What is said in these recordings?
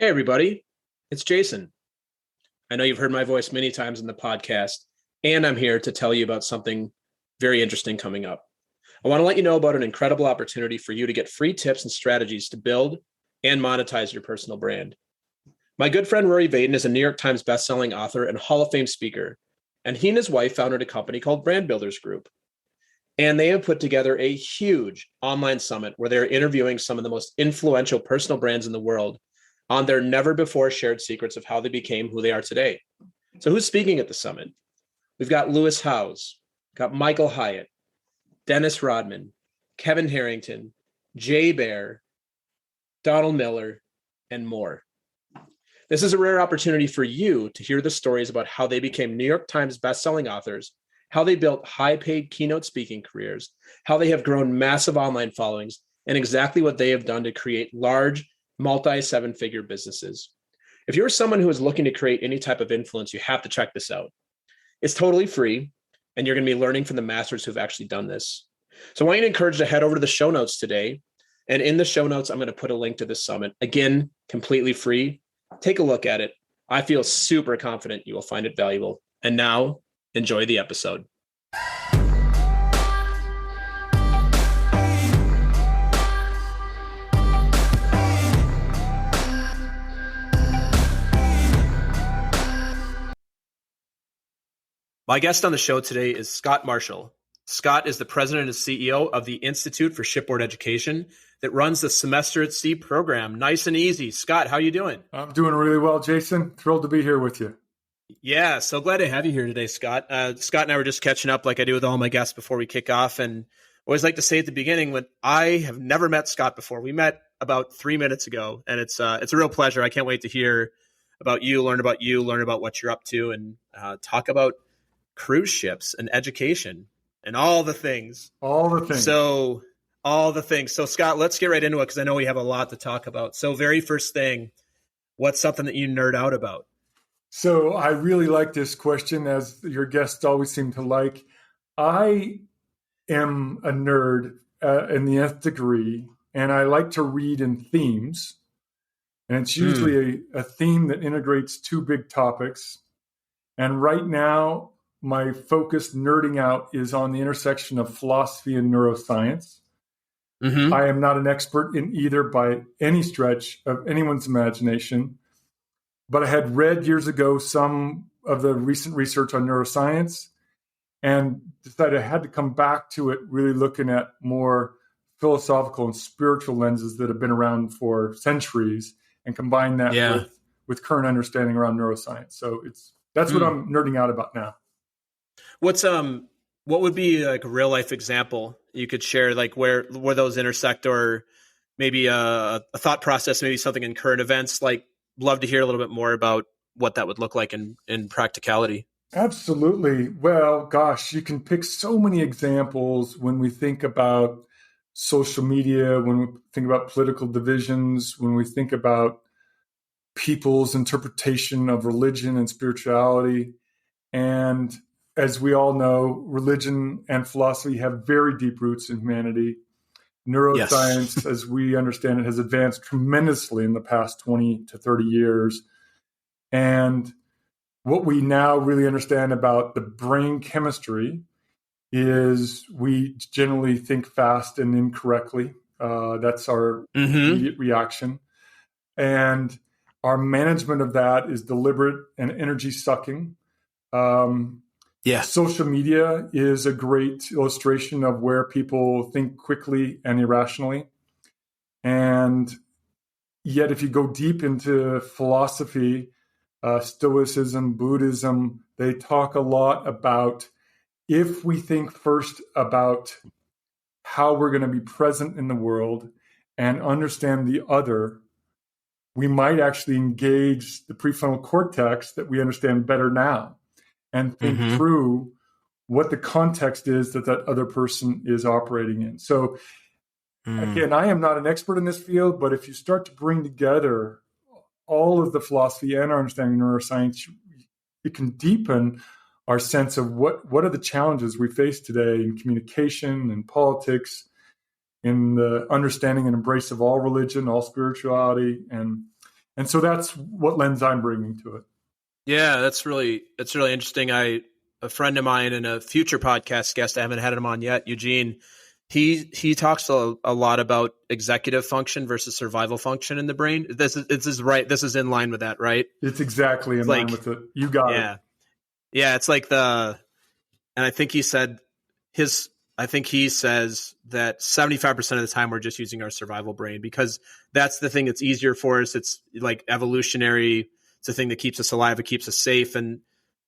Hey, everybody. It's Jason. I know you've heard my voice many times in the podcast, and I'm here to tell you about something very interesting coming up. I want to let you know about an incredible opportunity for you to get free tips and strategies to build and monetize your personal brand. My good friend Rory Vaden is a New York Times bestselling author and Hall of Fame speaker, and he and his wife founded a company called Brand Builders Group. And they have put together a huge online summit where they're interviewing some of the most influential personal brands in the world on their never before shared secrets of how they became who they are today. So who's speaking at the summit? We've got Lewis Howes, got Michael Hyatt, Dennis Rodman, Kevin Harrington, Jay Baer, Donald Miller, and more. This is a rare opportunity for you to hear the stories about how they became New York Times bestselling authors, how they built high-paid keynote speaking careers, how they have grown massive online followings, and exactly what they have done to create large, multi-seven-figure businesses. If you're someone who is looking to create any type of influence, you have to check this out. It's totally free, and you're going to be learning from the masters who've actually done this. So I want you to encourage you to head over to the show notes today. And in the show notes, I'm going to put a link to this summit. Again, completely free. Take a look at it. I feel super confident you will find it valuable. And now, enjoy the episode. My guest on the show today is Scott Marshall. Scott is the president and CEO of the Institute for Shipboard Education that runs the Semester at Sea program. Nice and easy. Scott, how you doing? I'm doing really well, Jason. Thrilled to be here with you. Yeah, so glad to have you here today, Scott. Scott and I were just catching up like I do with all my guests before we kick off. And I always like to say at the beginning, when I have never met Scott before. We met about 3 minutes ago, and it's a real pleasure. I can't wait to hear about you, learn about what you're up to, and talk about cruise ships and education and all the things. So Scott, let's get right into it because I know we have a lot to talk about. So very first thing, what's something that you nerd out about? So I really like this question, as your guests always seem to like. I am a nerd in the nth degree, and I like to read in themes. And it's usually a theme that integrates two big topics. And right now, my focus nerding out is on the intersection of philosophy and neuroscience. Mm-hmm. I am not an expert in either by any stretch of anyone's imagination, but I had read years ago some of the recent research on neuroscience and decided I had to come back to it, really looking at more philosophical and spiritual lenses that have been around for centuries and combine that with current understanding around neuroscience. So that's what I'm nerding out about now. What would be like a real life example you could share, like where those intersect, or maybe a thought process, maybe something in current events? Like, love to hear a little bit more about what that would look like in practicality. Absolutely. Well, gosh, you can pick so many examples when we think about social media, when we think about political divisions, when we think about people's interpretation of religion and spirituality. And as we all know, religion and philosophy have very deep roots in humanity. Neuroscience, as we understand it, has advanced tremendously in the past 20 to 30 years. And what we now really understand about the brain chemistry is we generally think fast and incorrectly. That's our immediate reaction. And our management of that is deliberate and energy-sucking. Social media is a great illustration of where people think quickly and irrationally. And yet, if you go deep into philosophy, Stoicism, Buddhism, they talk a lot about if we think first about how we're going to be present in the world and understand the other, we might actually engage the prefrontal cortex that we understand better now and think through what the context is that other person is operating in. So again, I am not an expert in this field, but if you start to bring together all of the philosophy and our understanding of neuroscience, it can deepen our sense of what are the challenges we face today in communication and politics, in the understanding and embrace of all religion, all spirituality, and And so that's what lens I'm bringing to it. Yeah, it's really interesting. A friend of mine and a future podcast guest, I haven't had him on yet, Eugene, he talks a lot about executive function versus survival function in the brain. This is right. This is in line with that, right? It's exactly in line with it. You got it. Yeah. It's like and I think he said he says that 75% of the time we're just using our survival brain because that's the thing that's easier for us. It's like evolutionary. It's the thing that keeps us alive. It keeps us safe. And,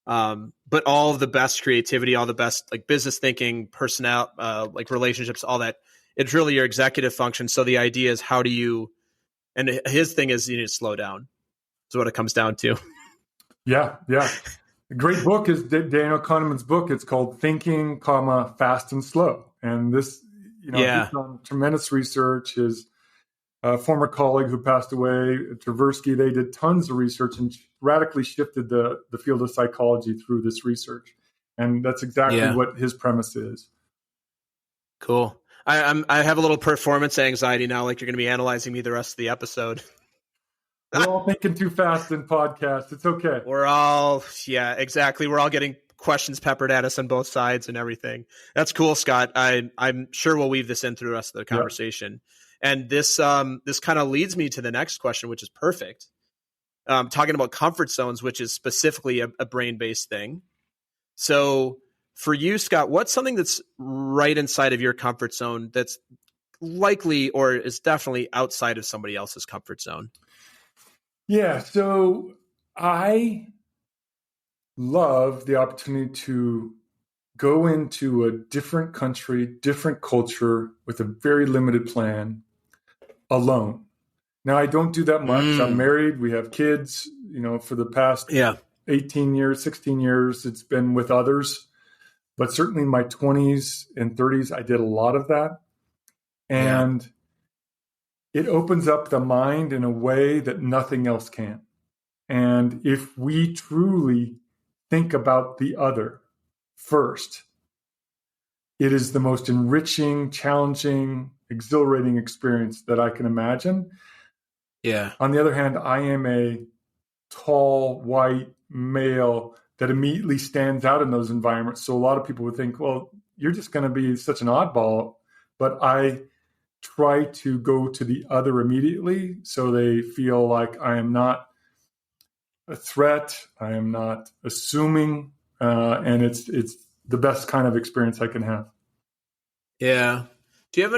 but all of the best creativity, all the best like business thinking, personnel, like relationships, all that, it's really your executive function. So the idea is how do you, and his thing is you need to slow down is what it comes down to. Yeah. A great book is Daniel Kahneman's book. It's called Thinking, Fast and Slow. And this, he's done tremendous research. His former colleague who passed away, Tversky, they did tons of research and radically shifted the field of psychology through this research. And that's exactly what his premise is. Cool. I have a little performance anxiety now, like you're going to be analyzing me the rest of the episode. We're all thinking too fast in podcasts. It's okay. Exactly. We're all getting questions peppered at us on both sides and everything. That's cool, Scott. I'm sure we'll weave this in through the rest of the conversation. Yeah. And this kind of leads me to the next question, which is perfect. Talking about comfort zones, which is specifically a brain-based thing. So for you, Scott, what's something that's right inside of your comfort zone that's likely or is definitely outside of somebody else's comfort zone? Yeah, so I love the opportunity to go into a different country, different culture with a very limited plan alone. Now, I don't do that much. I'm married. We have kids, for the past 18 years, 16 years, it's been with others. But certainly in my 20s and 30s, I did a lot of that. And it opens up the mind in a way that nothing else can. And if we truly think about the other first, it is the most enriching, challenging, exhilarating experience that I can imagine. Yeah. On the other hand, I am a tall, white male that immediately stands out in those environments. So a lot of people would think, well, you're just going to be such an oddball. But I try to go to the other immediately so they feel like I am not a threat. I am not assuming. And it's the best kind of experience I can have. Yeah. Do you have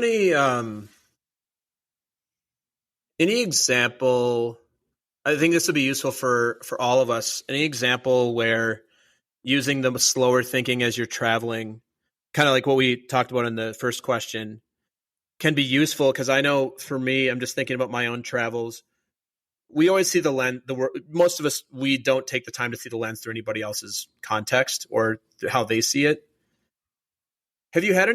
any example? I think this would be useful for all of us. Any example where using the slower thinking as you're traveling, kind of like what we talked about in the first question, can be useful? Because I know for me, I'm just thinking about my own travels. We always see the lens. Most of us, we don't take the time to see the lens through anybody else's context or how they see it. Have you had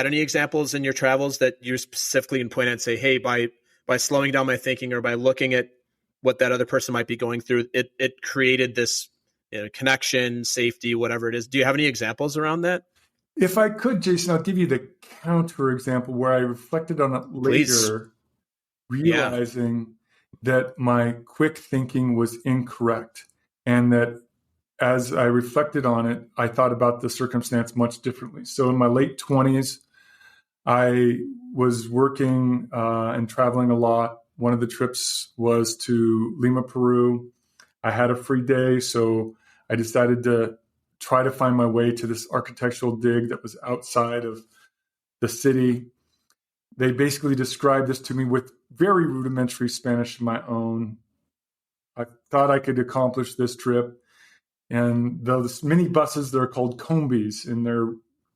any examples in your travels that you specifically can point at and say, hey, by slowing down my thinking or by looking at what that other person might be going through, it created this connection, safety, whatever it is. Do you have any examples around that? If I could, Jason, I'll give you the counter example where I reflected on it later, realizing that my quick thinking was incorrect. And that as I reflected on it, I thought about the circumstance much differently. So in my late 20s, I was working and traveling a lot. One of the trips was to Lima, Peru. I had a free day, so I decided to try to find my way to this architectural dig that was outside of the city. They basically described this to me with very rudimentary Spanish of my own. I thought I could accomplish this trip. And those mini buses, they're called combis, and they're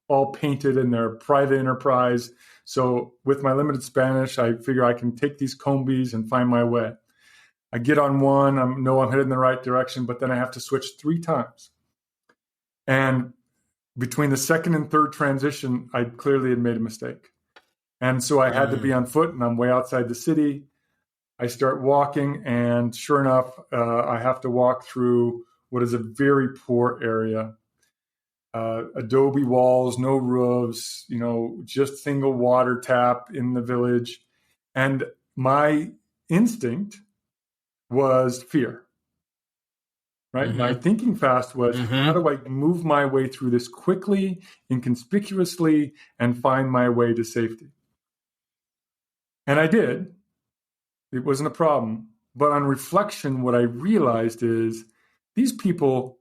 all painted and they're private enterprise. So with my limited Spanish, I figure I can take these combis and find my way. I get on one, I know I'm headed in the right direction, but then I have to switch 3 times. And between the second and third transition, I clearly had made a mistake. And so I had to be on foot, and I'm way outside the city. I start walking, and sure enough, I have to walk through what is a very poor area. Adobe walls, no roofs, just single water tap in the village. And my instinct was fear. Right? Mm-hmm. My thinking fast was, how do I move my way through this quickly, inconspicuously, and find my way to safety? And I did. It wasn't a problem. But on reflection, what I realized is these people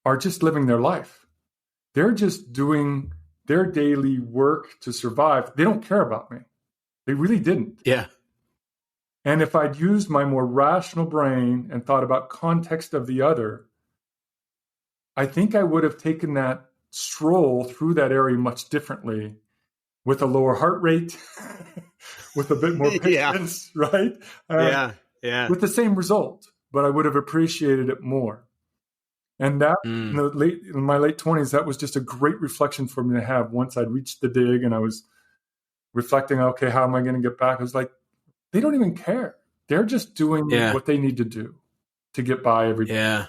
are just living their life. They're just doing their daily work to survive. They don't care about me. They really didn't. Yeah. And if I'd used my more rational brain and thought about context of the other, I think I would have taken that stroll through that area much differently, with a lower heart rate, with a bit more patience, right? With the same result, but I would have appreciated it more. And that, in my late 20s, that was just a great reflection for me to have once I'd reached the dig and I was reflecting, okay, how am I going to get back? I was like, they don't even care. They're just doing what they need to do to get by every day. Yeah.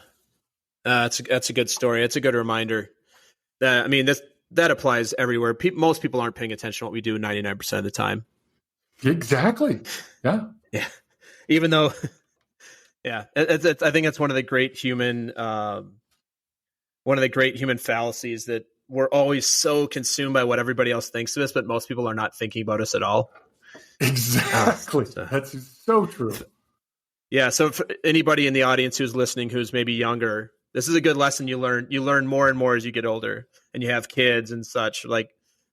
That's a good story. It's a good reminder that, I mean, that applies everywhere. Most people aren't paying attention to what we do 99% of the time. Exactly. Yeah. Yeah. Even though, I think it's one of the great human fallacies that we're always so consumed by what everybody else thinks of us, but most people are not thinking about us at all. Exactly. That's so true. Yeah. So for anybody in the audience who's listening, who's maybe younger, this is a good lesson you learn. You learn more and more as you get older and you have kids and such. Like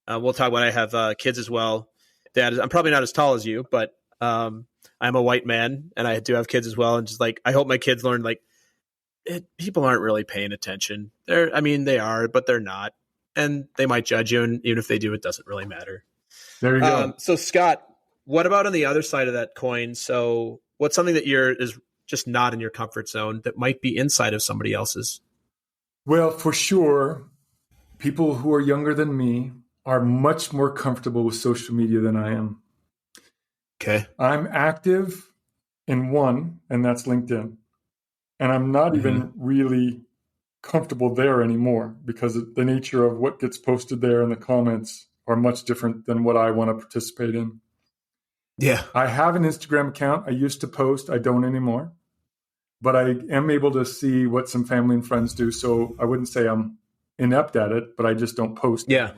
we'll talk about, I have kids as well. I'm probably not as tall as you, but I'm a white man and I do have kids as well. And just like, I hope my kids learn, like, people aren't really paying attention. They are, but they're not. And they might judge you. And even if they do, it doesn't really matter. There you go. So Scott, what about on the other side of that coin? So what's something that is just not in your comfort zone that might be inside of somebody else's? Well, for sure, people who are younger than me are much more comfortable with social media than I am. Okay. I'm active in one, and that's LinkedIn. And I'm not even really comfortable there anymore because the nature of what gets posted there and the comments are much different than what I want to participate in. Yeah. I have an Instagram account. I used to post. I don't anymore. But I am able to see what some family and friends do. So I wouldn't say I'm inept at it, but I just don't post. Yeah.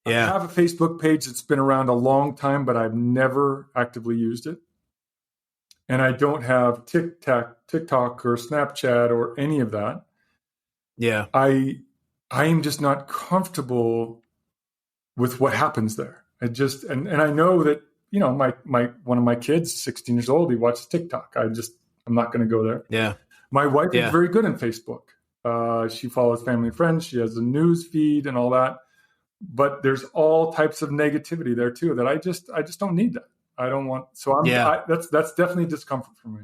I have a Facebook page that's been around a long time, but I've never actively used it. And I don't have TikTok or Snapchat or any of that. Yeah. I am just not comfortable with what happens there. And I know that, my one of my kids, 16 years old, he watches TikTok. I'm not going to go there. Yeah. My wife is very good on Facebook. She follows family and friends. She has a news feed and all that. But there's all types of negativity there too that I just don't need that. I don't want. So that's definitely discomfort for me.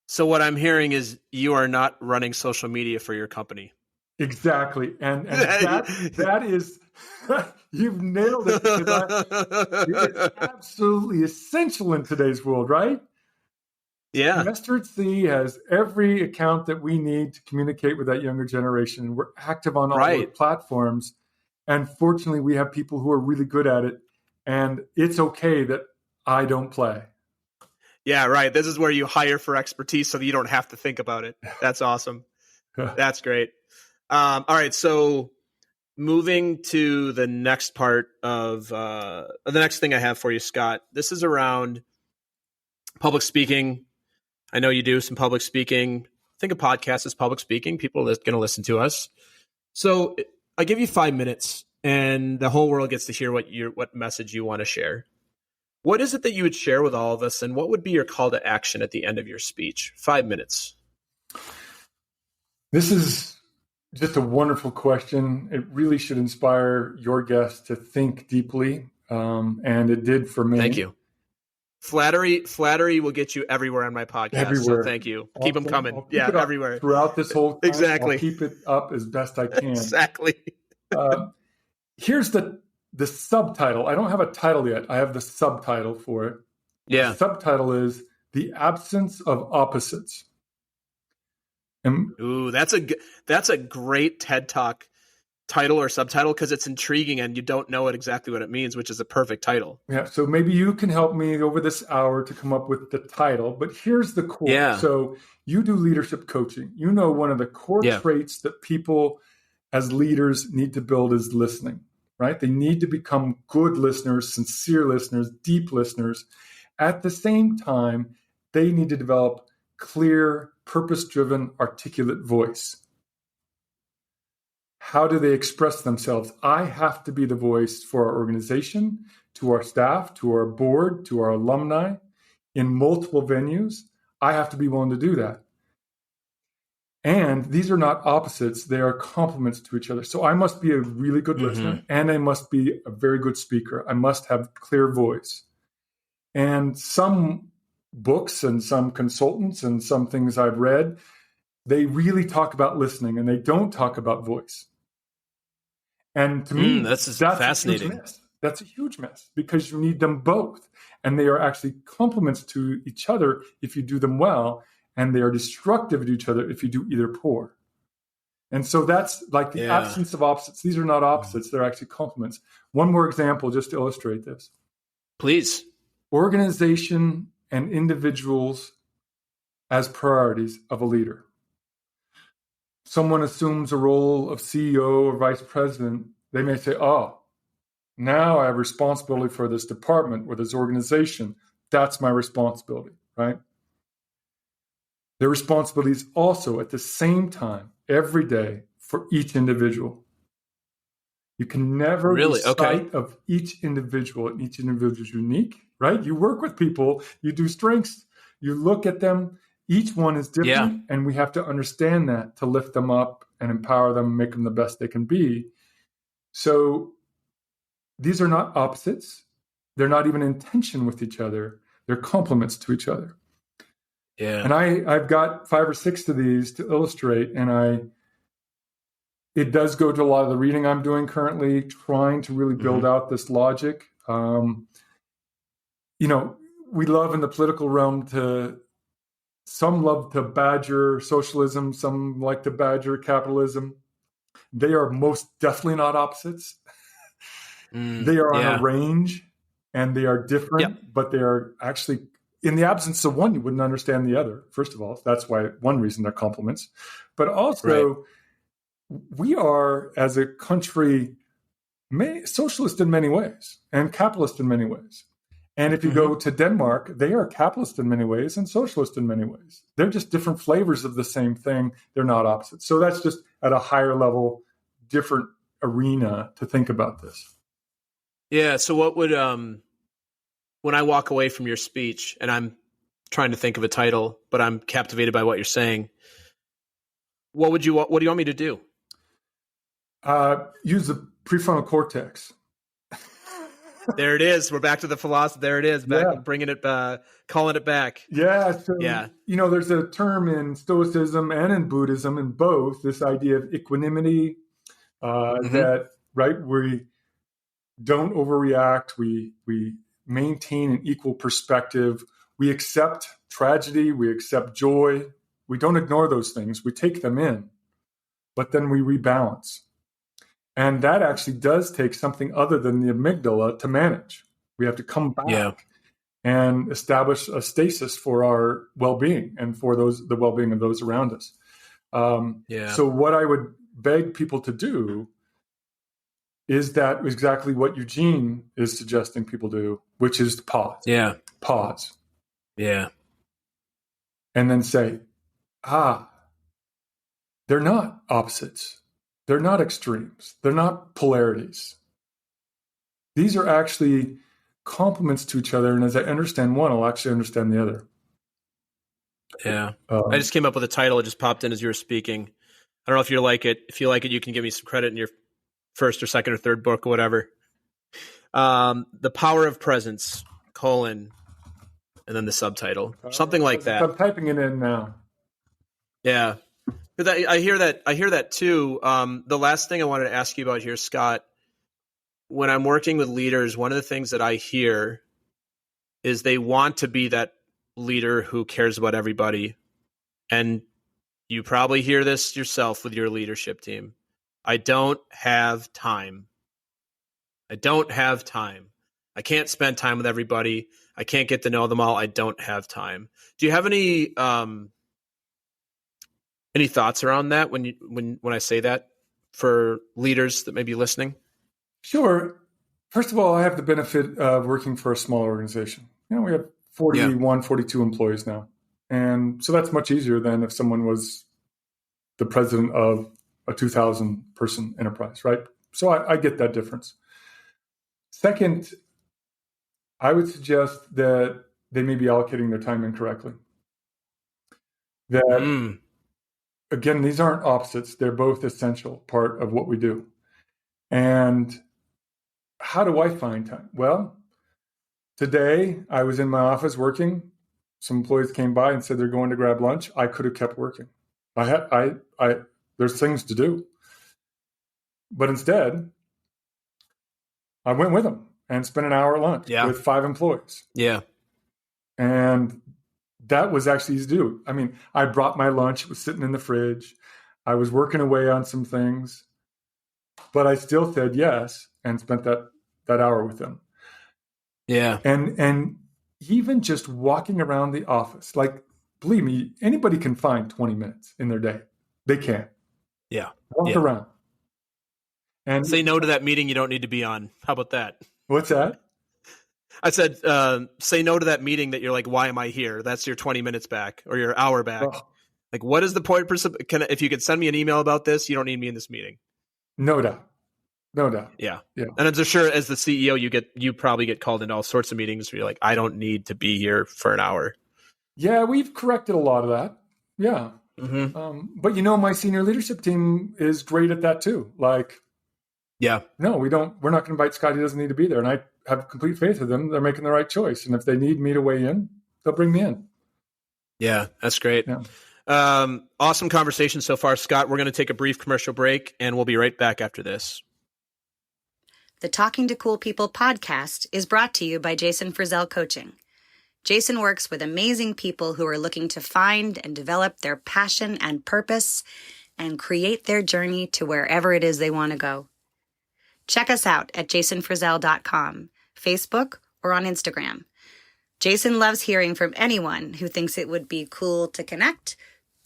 So what I'm hearing is you are not running social media for your company. Exactly. And that is, you've nailed it. It's absolutely essential in today's world, right? Yeah. Mustard C has every account that we need to communicate with that younger generation. We're active on all the platforms. And fortunately, we have people who are really good at it. And it's okay that I don't play. Yeah, right. This is where you hire for expertise so that you don't have to think about it. That's awesome. That's great. All right. So moving to the next part of the next thing I have for you, Scott, this is around public speaking. I know you do some public speaking. I think a podcast is public speaking. People are going to listen to us. So I give you 5 minutes and the whole world gets to hear what message you want to share. What is it that you would share with all of us, and what would be your call to action at the end of your speech? 5 minutes. This is just a wonderful question. It really should inspire your guests to think deeply, and it did for me. Thank you. Flattery will get you everywhere on my podcast. Everywhere. So thank you. Keep them coming. Yeah, everywhere. Throughout this whole time, exactly. I'll keep it up as best I can. Exactly. Here's the subtitle. I don't have a title yet. I have the subtitle for it. Yeah. The subtitle is The Absence of Opposites. Ooh, that's a great TED Talk title or subtitle because it's intriguing and you don't know exactly what it means, which is a perfect title. Yeah. So maybe you can help me over this hour to come up with the title, but here's the core. Yeah. So you do leadership coaching. You know, one of the core traits that people as leaders need to build is listening, right? They need to become good listeners, sincere listeners, deep listeners. At the same time, they need to develop clear, purpose-driven, articulate voice. How do they express themselves? I have to be the voice for our organization, to our staff, to our board, to our alumni in multiple venues. I have to be willing to do that. And these are not opposites. They are complements to each other. So I must be a really good listener and I must be a very good speaker. I must have clear voice. And some books and some consultants and some things I've read, they really talk about listening and they don't talk about voice. And to me, that's fascinating. A huge miss. That's a huge miss because you need them both. And they are actually complements to each other if you do them well. And they are destructive to each other if you do either poor. And so that's like the absence of opposites. These are not opposites. They're actually complements. One more example just to illustrate this. Please. Organization and individuals as priorities of a leader. Someone assumes a role of CEO or vice president, they may say, oh, now I have responsibility for this department or this organization. That's my responsibility, right? Their responsibility is also at the same time, every day, for each individual. You can never lose sight of each individual, and each individual is unique, right? You work with people, you do strengths, you look at them. Each one is different, and we have to understand that to lift them up and empower them, make them the best they can be. So these are not opposites. They're not even in tension with each other. They're complements to each other. Yeah. And I've got 5 or 6 of these to illustrate, and it does go to a lot of the reading I'm doing currently, trying to really build out this logic. You know, we love in the political realm some love to badger socialism, some like to badger capitalism. They are most definitely not opposites. They are on a range and they are different, but they are actually, in the absence of one, you wouldn't understand the other. First of all, that's why one reason they're complements. But also, we are, as a country, socialist in many ways and capitalist in many ways. And if you go to Denmark, they are capitalist in many ways and socialist in many ways. They're just different flavors of the same thing. They're not opposites. So that's just at a higher level, different arena to think about this. Yeah. So what would, when I walk away from your speech and I'm trying to think of a title, but I'm captivated by what you're saying, what do you want me to do? Use the prefrontal cortex. There it is. We're back to the philosophy. There it is. Back, bringing it, calling it back. Yeah. So, you know, there's a term in Stoicism and in Buddhism, in both, this idea of equanimity, that, right, we don't overreact. We maintain an equal perspective. We accept tragedy. We accept joy. We don't ignore those things. We take them in, but then we rebalance. And that actually does take something other than the amygdala to manage. We have to come back and establish a stasis for our well-being and for the well-being of those around us. So what I would beg people to do is that exactly what Eugene is suggesting people do, which is to pause. Yeah. Pause. Yeah. And then say, they're not opposites. They're not extremes. They're not polarities. These are actually complements to each other. And as I understand one, I'll actually understand the other. Yeah. I just came up with a title. It just popped in as you were speaking. I don't know if you like it. If you like it, you can give me some credit in your first or second or third book or whatever. The Power of Presence, and then the subtitle. Something like that. I'm typing it in now. Yeah. I hear that too. The last thing I wanted to ask you about here, Scott, when I'm working with leaders, one of the things that I hear is they want to be that leader who cares about everybody. And you probably hear this yourself with your leadership team. I don't have time. I don't have time. I can't spend time with everybody. I can't get to know them all. I don't have time. Do you have any thoughts around that when I say that for leaders that may be listening? Sure. First of all, I have the benefit of working for a small organization. We have 41, 42 employees now. And so that's much easier than if someone was the president of a 2,000 person enterprise, right? So I get that difference. Second, I would suggest that they may be allocating their time incorrectly. That, again, these aren't opposites. They're both essential part of what we do. And how do I find time? Well, today I was in my office working. Some employees came by and said they're going to grab lunch. I could have kept working. There's things to do. But instead, I went with them and spent an hour at lunch with 5 employees. Yeah. And that was actually easy to do. I mean, I brought my lunch. It was sitting in the fridge. I was working away on some things. But I still said yes and spent that hour with them. Yeah. And even just walking around the office, like, believe me, anybody can find 20 minutes in their day. They can. Yeah. Walk around. And say no to that meeting you don't need to be on. How about that? What's that? I said, say no to that meeting that you're like, why am I here? That's your 20 minutes back or your hour back. Oh. Like, what is the point? If you could send me an email about this, you don't need me in this meeting. No doubt. No doubt. Yeah. And I'm sure as the CEO, you probably get called into all sorts of meetings where you're like, I don't need to be here for an hour. Yeah, we've corrected a lot of that. Yeah. Mm-hmm. But my senior leadership team is great at that too. Like, no, we're not going to invite Scott. He doesn't need to be there. And I have complete faith in them. They're making the right choice. And if they need me to weigh in, they'll bring me in. Yeah, that's great. Yeah. Awesome conversation so far, Scott. We're going to take a brief commercial break and we'll be right back after this. The Talking to Cool People podcast is brought to you by Jason Frizzell Coaching. Jason works with amazing people who are looking to find and develop their passion and purpose and create their journey to wherever it is they want to go. Check us out at jasonfrizzell.com, Facebook, or on Instagram. Jason loves hearing from anyone who thinks it would be cool to connect,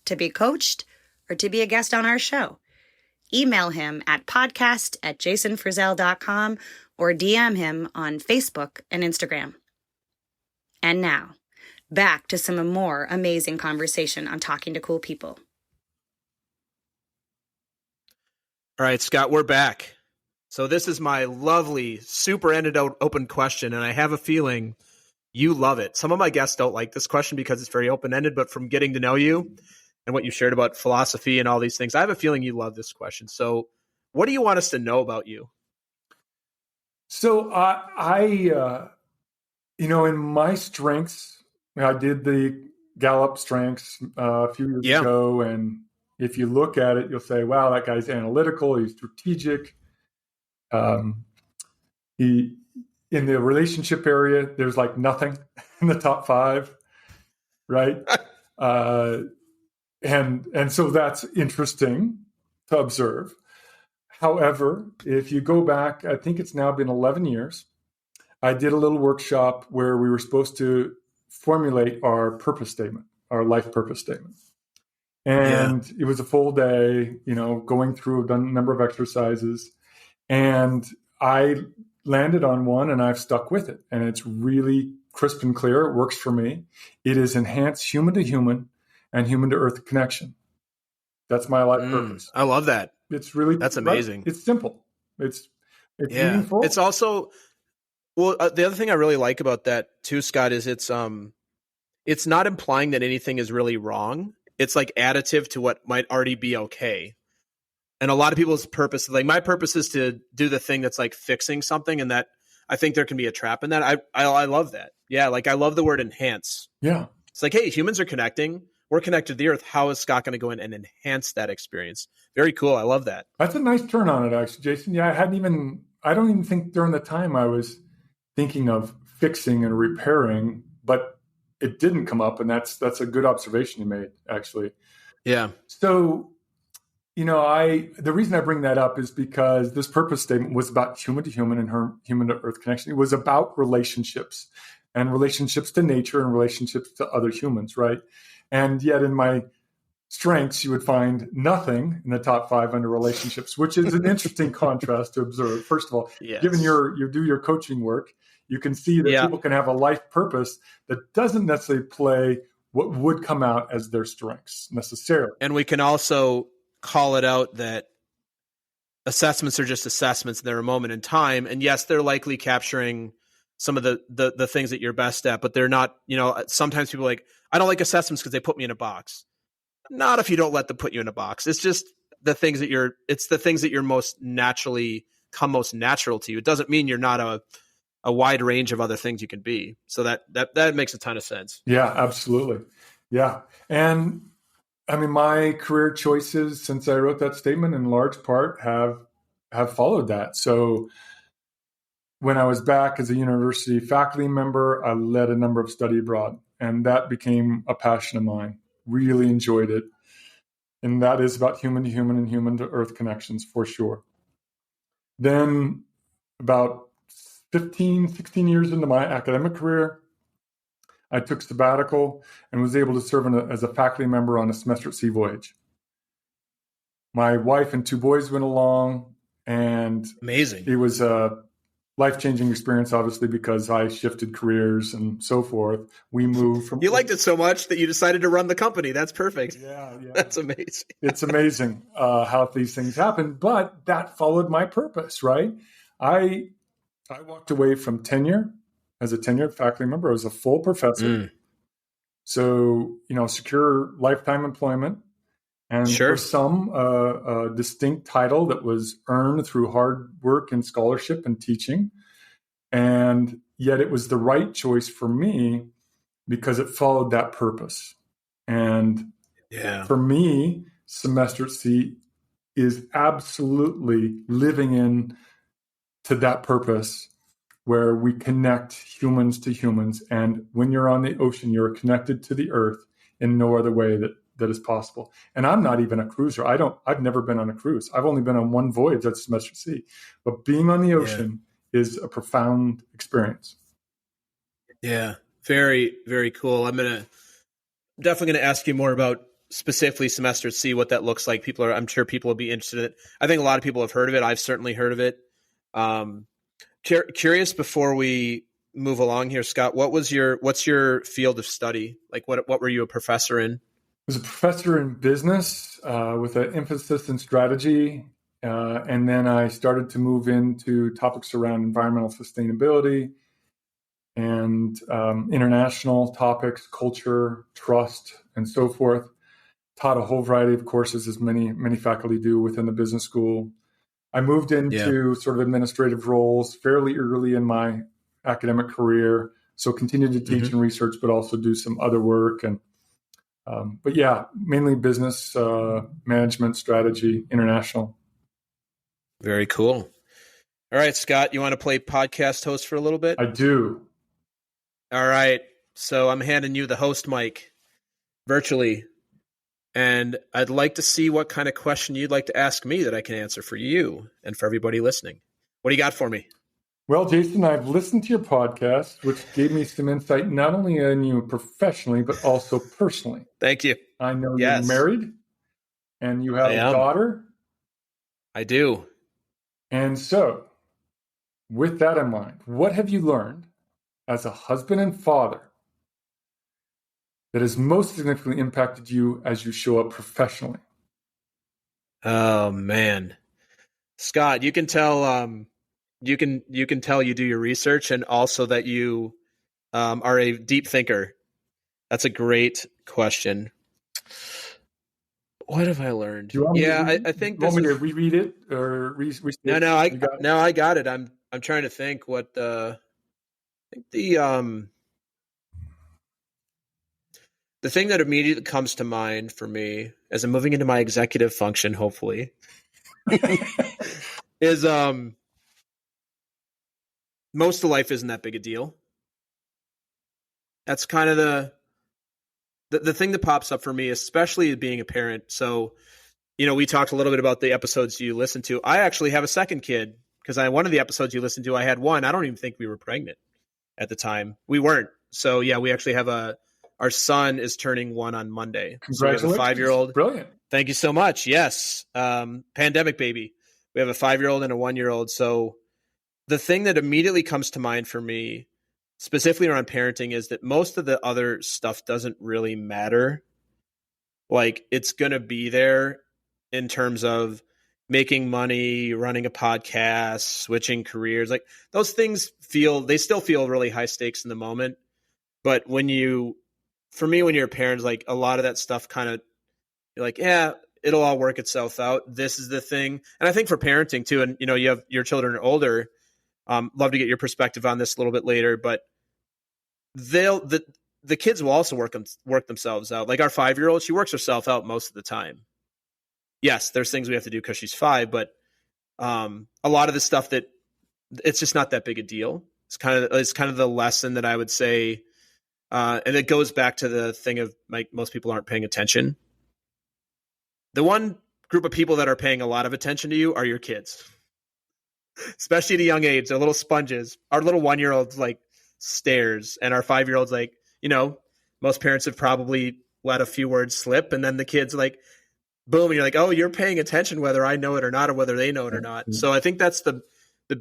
to be coached, or to be a guest on our show. Email him at podcast@jasonfrizzell.com or DM him on Facebook and Instagram. And now, back to some more amazing conversation on Talking to Cool People. All right, Scott, we're back. So this is my lovely, super-ended open question, and I have a feeling you love it. Some of my guests don't like this question because it's very open-ended, but from getting to know you and what you shared about philosophy and all these things, I have a feeling you love this question. So what do you want us to know about you? So in my strengths, I did the Gallup strengths a few years ago. And if you look at it, you'll say, wow, that guy's analytical. He's strategic. In the relationship area, there's like nothing in the top 5, right? And so that's interesting to observe. However, if you go back, I think it's now been 11 years, I did a little workshop where we were supposed to formulate our purpose statement, our life purpose statement. And it was a full day, going through, I've done a number of exercises. And I landed on one and I've stuck with it. And it's really crisp and clear. It works for me. It is enhance human to human and human to earth connection. That's my life purpose. I love that. That's amazing. Right? It's simple. It's meaningful. It's also, the other thing I really like about that too, Scott, is it's not implying that anything is really wrong. It's like additive to what might already be okay. And a lot of people's purpose, like my purpose is to do the thing that's like fixing something. And that I think there can be a trap in that. I love that. Yeah. Like I love the word enhance. Yeah. It's like, hey, humans are connecting. We're connected to the earth. How is Scott going to go in and enhance that experience? Very cool. I love that. That's a nice turn on it, actually, Jason. Yeah. I don't even think during the time I was thinking of fixing and repairing, but it didn't come up. And that's a good observation you made, actually. Yeah. So, the reason I bring that up is because this purpose statement was about human to human and human to earth connection. It was about relationships and relationships to nature and relationships to other humans, right? And yet in my strengths, you would find nothing in the top 5 under relationships, which is an interesting contrast to observe. First of all, Yes. given you do your coaching work, you can see that people can have a life purpose that doesn't necessarily play what would come out as their strengths necessarily. And we can also call it out that assessments are just assessments. They're a moment in time. And yes, they're likely capturing some of the things that you're best at, but they're not, sometimes people are like, I don't like assessments because they put me in a box. Not if you don't let them put you in a box. It's just the things that you're most naturally come most natural to you. It doesn't mean you're not a wide range of other things you can be. So that makes a ton of sense. Yeah, absolutely. Yeah. And I mean, my career choices since I wrote that statement in large part have followed that. So when I was back as a university faculty member, I led a number of study abroad, and that became a passion of mine. Really enjoyed it. And that is about human to human and human to earth connections for sure. Then about 15, 16 years into my academic career, I took sabbatical and was able to serve as a faculty member on a semester at sea voyage. My wife and 2 boys went along, and amazing. It was a life-changing experience, obviously, because I shifted careers and so forth. We moved from... You liked it so much that you decided to run the company. That's perfect. Yeah. That's amazing. It's amazing how these things happen, but that followed my purpose, right? I walked away from tenure as a tenured faculty member. I was a full professor. So, secure lifetime employment. And for some, a distinct title that was earned through hard work and scholarship and teaching. And yet it was the right choice for me because it followed that purpose. And for me, semester at sea is absolutely living in to that purpose where we connect humans to humans. And when you're on the ocean, you're connected to the earth in no other way that is possible. And I'm not even a cruiser. I've never been on a cruise. I've only been on one voyage, that's semester at sea. But being on the ocean is a profound experience. Yeah. Very, very cool. I'm definitely going to ask you more about specifically semester at sea, what that looks like. I'm sure people will be interested in it. I think a lot of people have heard of it. I've certainly heard of it. Curious before we move along here, Scott, what's your field of study? Like what were you a professor in? I was a professor in business with an emphasis in strategy. And then I started to move into topics around environmental sustainability and international topics, culture, trust, and so forth. Taught a whole variety of courses, as many faculty do within the business school. I moved into sort of administrative roles fairly early in my academic career. So continued to teach and research, but also do some other work. And but yeah, mainly business, management, strategy, international. Very cool. All right, Scott, you want to play podcast host for a little bit? I do. All right. So I'm handing you the host mic virtually. And I'd like to see what kind of question you'd like to ask me that I can answer for you and for everybody listening. What do you got for me? Well, Jason, I've listened to your podcast, which gave me some insight not only on you professionally, but also personally. Thank you. I know you're married and you have a daughter. I do. And so, with that in mind, what have you learned as a husband and father that has most significantly impacted you as you show up professionally? Oh, man. Scott, you can tell you can tell you do your research and also that you are a deep thinker. That's a great question. What have I learned? I think this want me to reread it or restate it? No, I got it. I'm trying to think what the thing that immediately comes to mind for me as I'm moving into my executive function, hopefully, is most of life isn't that big a deal. That's kind of the thing that pops up for me, especially being a parent. So we talked a little bit about the episodes you listened to. I actually have a second kid because one of the episodes you listened to, I had one. I don't even think we were pregnant at the time. We weren't. So yeah, we actually have our son is turning 1 on Monday. Congratulations. So we have a 5-year-old. Brilliant. Thank you so much. Yes. Pandemic baby. We have a 5-year-old and a 1-year-old. So the thing that immediately comes to mind for me, specifically around parenting, is that most of the other stuff doesn't really matter. Like, it's going to be there in terms of making money, running a podcast, switching careers. Like, those things they still feel really high stakes in the moment. But for me, when you're a parent, like, a lot of that stuff kind of, you're like, yeah, it'll all work itself out. This is the thing. And I think for parenting too, and you have your children are older. Love to get your perspective on this a little bit later, but the kids will also work themselves out. Like our 5-year-old, she works herself out most of the time. Yes, there's things we have to do because she's 5, but a lot of the stuff that it's just not that big a deal. It's kind of the lesson that I would say, and it goes back to the thing of like most people aren't paying attention. The one group of people that are paying a lot of attention to you are your kids, especially at a young age. They're little sponges. Our little 1-year-old's like stares, and our 5-year-old's like, most parents have probably let a few words slip, and then the kid's like, boom, and you're like, oh, you're paying attention whether I know it or not, or whether they know it or not. So I think that's the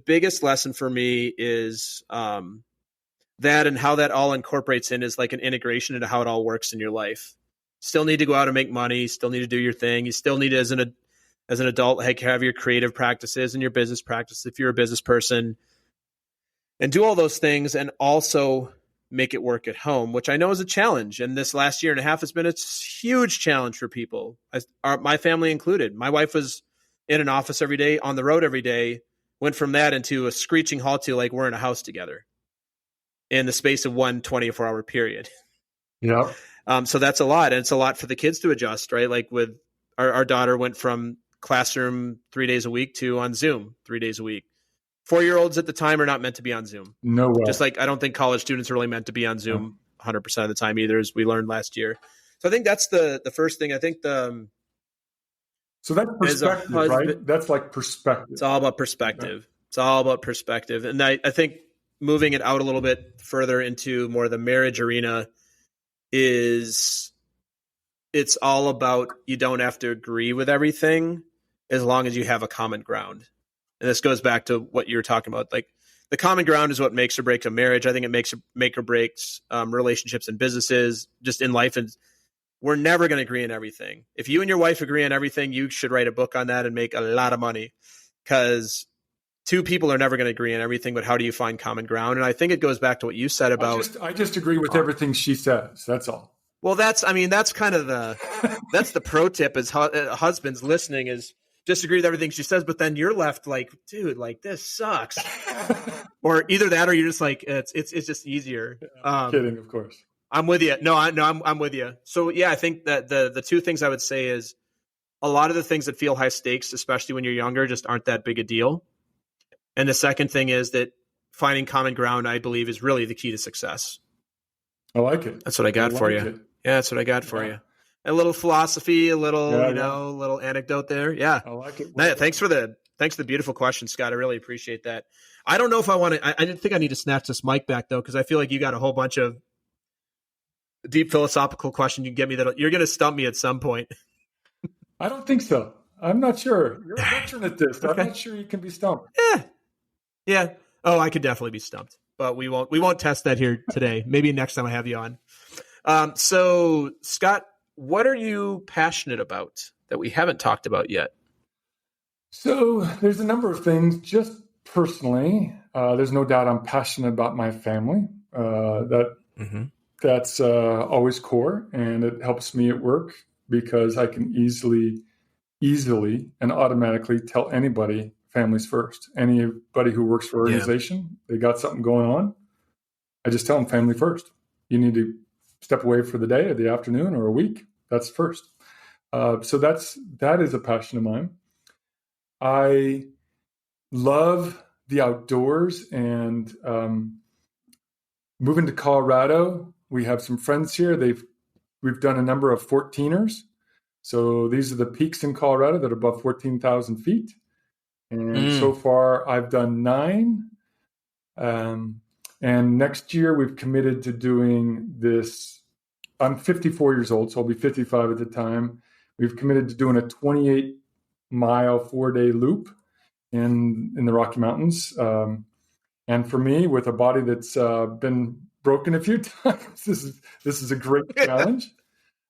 biggest lesson for me is that, and how that all incorporates in is like an integration into how it all works in your life. Still need to go out and make money, still need to do your thing. You still need to, as an adult, have your creative practices and your business practice if you're a business person, and do all those things, and also make it work at home, which I know is a challenge. And this last year and a half has been a huge challenge for people, my family included. My wife was in an office every day, on the road every day, went from that into a screeching halt to like we're in a house together in the space of one 24-hour period. Yeah. So that's a lot. And it's a lot for the kids to adjust, right? Like with our daughter went from classroom 3 days a week to on Zoom 3 days a week. 4-year-olds at the time are not meant to be on Zoom. No way. Just like I don't think college students are really meant to be on Zoom 100% of the time either, as we learned last year. So I think that's the first thing. I think so that's perspective, right? That's like perspective. It's all about perspective. Yeah. It's all about perspective. And I think moving it out a little bit further into more of the marriage arena it's all about, you don't have to agree with everything as long as you have a common ground. And this goes back to what you were talking about. Like, the common ground is what makes or breaks a marriage. I think it make or breaks relationships and businesses, just in life. And we're never going to agree on everything. If you and your wife agree on everything, you should write a book on that and make a lot of money, because two people are never going to agree on everything. But how do you find common ground? And I think it goes back to what you said about. I just agree with everything she says. That's all. Well, that's kind of that's the pro tip as husbands listening, is just agree with everything she says, but then you're left like, dude, like this sucks. Or either that, or you're just like, it's just easier. Kidding, of course. I'm with you. I'm with you. So yeah, I think that the two things I would say is a lot of the things that feel high stakes, especially when you're younger, just aren't that big a deal. And the second thing is that finding common ground, I believe, is really the key to success. I like it. That's what I got for you. Yeah, that's what I got for you. A little philosophy, a little, little anecdote there. Yeah. I like it. Thanks for the beautiful question, Scott. I really appreciate that. I don't know if I want to, I didn't think I need to snatch this mic back though, because I feel like you got a whole bunch of deep philosophical question you can get me that you're going to stump me at some point. I don't think so. I'm not sure. You're a veteran at this. Okay. I'm not sure you can be stumped. Yeah. Oh, I could definitely be stumped, but we won't test that here today. Maybe next time I have you on. So Scott, what are you passionate about that we haven't talked about yet? So there's a number of things. Just personally, there's no doubt I'm passionate about my family. That's always core, and it helps me at work because I can easily and automatically tell anybody families first. Anybody who works for an organization, they got something going on, I just tell them family first. You need to step away for the day or the afternoon or a week. That's first. So that is a passion of mine. I love the outdoors, and moving to Colorado, we have some friends here. We've done a number of 14ers. So these are the peaks in Colorado that are above 14,000 feet. And so far I've done 9. And next year we've committed to doing this. I'm 54 years old, so I'll be 55 at the time. We've committed to doing a 28-mile 4-day loop in the Rocky Mountains. And for me, with a body that's been broken a few times, this is a great challenge.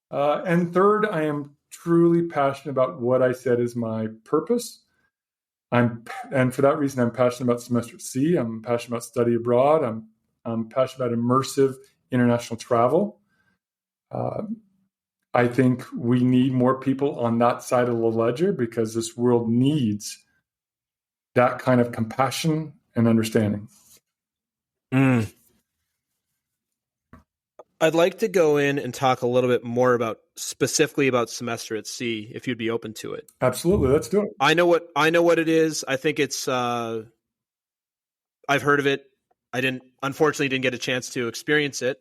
And third, I am truly passionate about what I said is my purpose. And for that reason, I'm passionate about semester at sea. I'm passionate about study abroad. I'm passionate about immersive international travel. I think we need more people on that side of the ledger because this world needs that kind of compassion and understanding. I'd like to go in and talk a little bit more specifically about semester at sea, if you'd be open to it. Absolutely. Let's do it. I know what it is. I think it's, I've heard of it. Unfortunately didn't get a chance to experience it,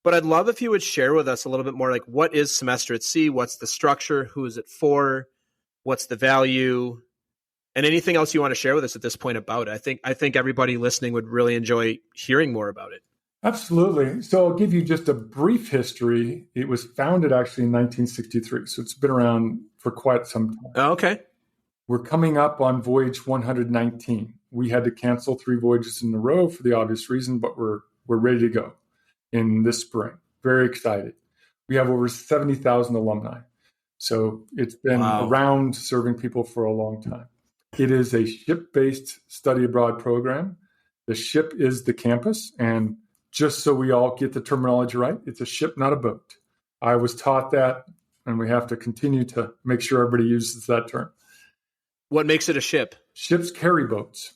but I'd love if you would share with us a little bit more, like, what is semester at sea? What's the structure? Who is it for? What's the value? And anything else you want to share with us at this point about it. I think everybody listening would really enjoy hearing more about it. Absolutely. So I'll give you just a brief history. It was founded actually in 1963, so it's been around for quite some time. Oh, okay. We're coming up on voyage 119. We had to cancel 3 voyages in a row for the obvious reason, but we're ready to go in this spring. Very excited. We have over 70,000 alumni. So it's been around serving people for a long time. It is a ship-based study abroad program. The ship is the campus, and just so we all get the terminology right, it's a ship, not a boat. I was taught that, and we have to continue to make sure everybody uses that term. What makes it a ship? Ships carry boats.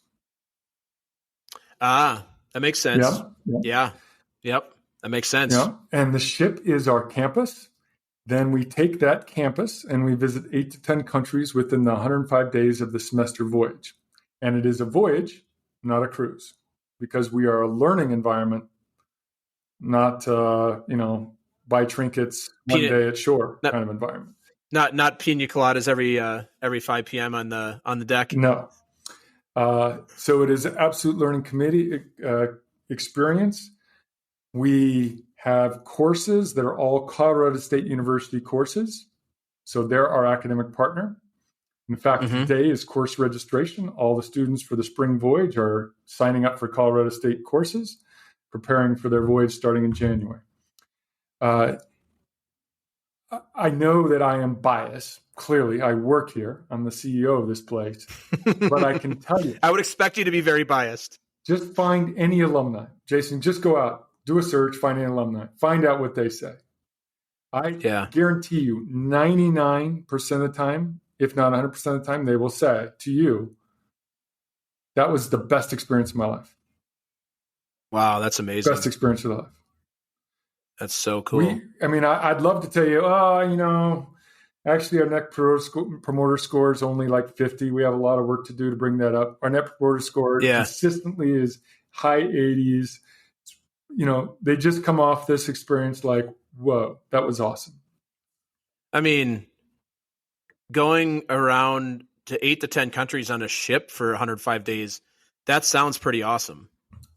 Ah, that makes sense. Yeah. Yep. That makes sense. Yeah. And the ship is our campus. Then we take that campus and we visit 8 to 10 countries within the 105 days of the semester voyage. And it is a voyage, not a cruise, because we are a learning environment, not, buy trinkets one day at shore kind of environment. Not pina coladas every 5 p.m. on the deck. No. So it is an absolute learning committee experience. We have courses that are all Colorado State University courses. So they're our academic partner. In fact, today is course registration. All the students for the spring voyage are signing up for Colorado State courses, preparing for their voyage starting in January. I know that I am biased. Clearly, I work here. I'm the CEO of this place. But I can tell you. I would expect you to be very biased. Just find any alumni. Jason, just go out, do a search, find any alumni. Find out what they say. I guarantee you 99% of the time, if not 100% of the time, they will say to you, that was the best experience of my life. Wow, that's amazing. Best experience of the life. That's so cool. I'd love to tell you, actually our net promoter score is only like 50. We have a lot of work to do to bring that up. Our net promoter score consistently is high 80s. They just come off this experience like, whoa, that was awesome. I mean, going around to 8 to 10 countries on a ship for 105 days, that sounds pretty awesome.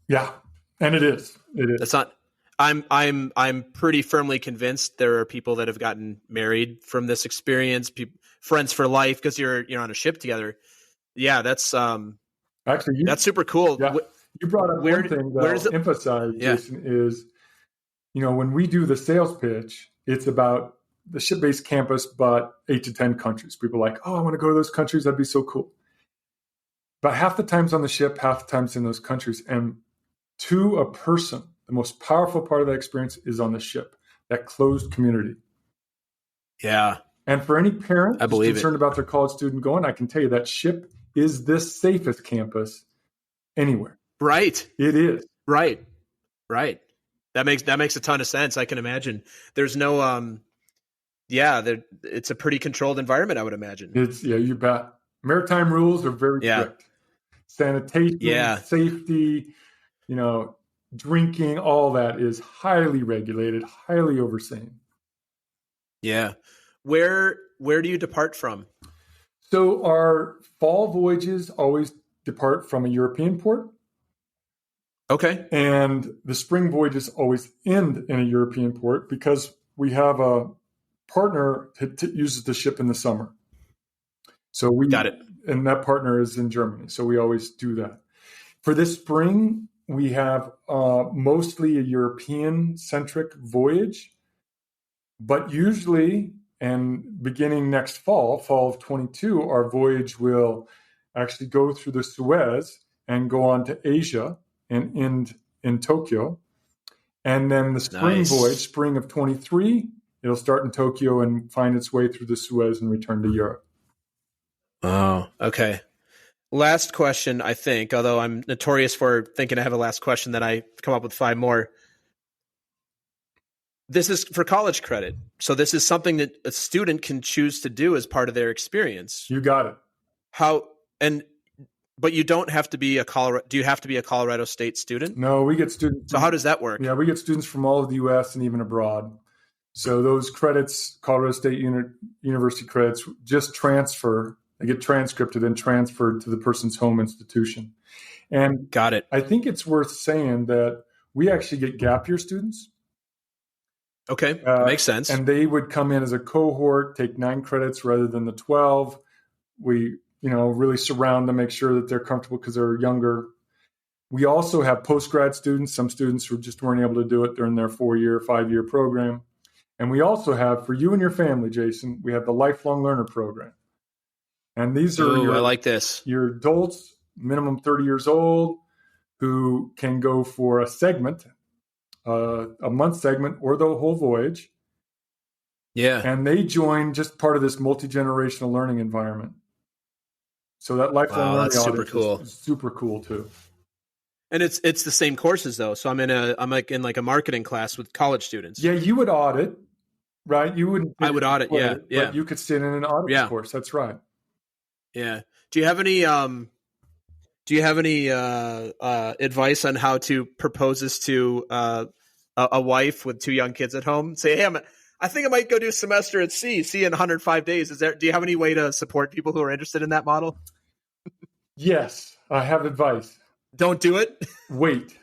Yeah, and it is. It is. That's not. I'm pretty firmly convinced there are people that have gotten married from this experience, friends for life, because you're on a ship together. Yeah, that's actually that's super cool. Yeah. You brought up one thing that I'll emphasize, Jason, is when we do the sales pitch, it's about the ship-based campus, but 8 to 10 countries. People are like, oh, I want to go to those countries. That'd be so cool. But half the time's on the ship, half the time's in those countries. And to a person, the most powerful part of that experience is on the ship, that closed community. Yeah. And for any parent who's concerned about their college student going, I can tell you that ship is the safest campus anywhere. Right. It is. Right. That makes a ton of sense. I can imagine. There's no, it's a pretty controlled environment, I would imagine. You bet. Maritime rules are very strict. Sanitation, safety, drinking, all that is highly regulated, highly overseen. Yeah. where do you depart from? So our fall voyages always depart from a European port. Okay. And the spring voyages always end in a European port because we have a partner that uses the ship in the summer. So we got it. And that partner is in Germany. So we always do that. For this spring, we have mostly a European-centric voyage, but usually, and beginning next fall of 22, our voyage will actually go through the Suez and go on to Asia and end in Tokyo. And then the spring voyage, spring of 23, it'll start in Tokyo and find its way through the Suez and return to Europe. Oh, okay. Last question, I think, although I'm notorious for thinking I have a last question, then I come up with 5 more. This is for college credit. So this is something that a student can choose to do as part of their experience. You got it. But you don't have to be do you have to be a Colorado State student? No, we get students. So how does that work? Yeah, we get students from all of the U.S. and even abroad. So those credits, Colorado State University credits, just transfer. They get transcripted and transferred to the person's home institution. And got it. I think it's worth saying that we actually get gap year students. Okay, makes sense. And they would come in as a cohort, take 9 credits rather than the 12. We, really surround them, make sure that they're comfortable because they're younger. We also have post-grad students, some students who just weren't able to do it during their 4-year, 5-year program. And we also have, for you and your family, Jason, we have the Lifelong Learner Program. And these are I like this. Your adults, minimum 30 years old, who can go for a segment, a month segment, or the whole voyage. Yeah. And they join just part of this multi-generational learning environment. So that lifelong learning super cool. Is super cool too. And it's the same courses though. So I'm in a marketing class with college students. Yeah, you would audit, right? You wouldn't. I would audit. Yeah. But you could sit in an audit course. That's right. Yeah. Do you have any advice on how to propose this to a wife with 2 young kids at home? Say, hey, I think I might go do a semester at sea in 105 days. Do you have any way to support people who are interested in that model? Yes, I have advice. Don't do it. Wait.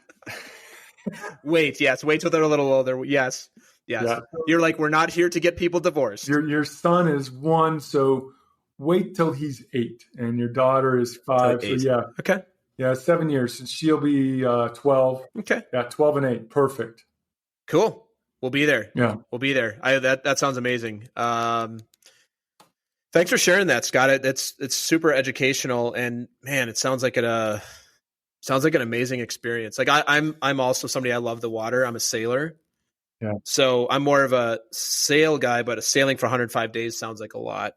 Yes. Wait till they're a little older. Yes. Yeah. You're like, we're not here to get people divorced. Your son is 1, so wait till he's 8, and your daughter is 5. So yeah. Okay. Yeah, 7 years. She'll be 12. Okay. Yeah, 12 and 8. Perfect. Cool. We'll be there. Yeah. We'll be there. That sounds amazing. Thanks for sharing that, Scott. It's super educational, and man, it sounds like an amazing experience. Like I'm also somebody, I love the water. I'm a sailor. Yeah. So I'm more of a sail guy, but sailing for 105 days sounds like a lot.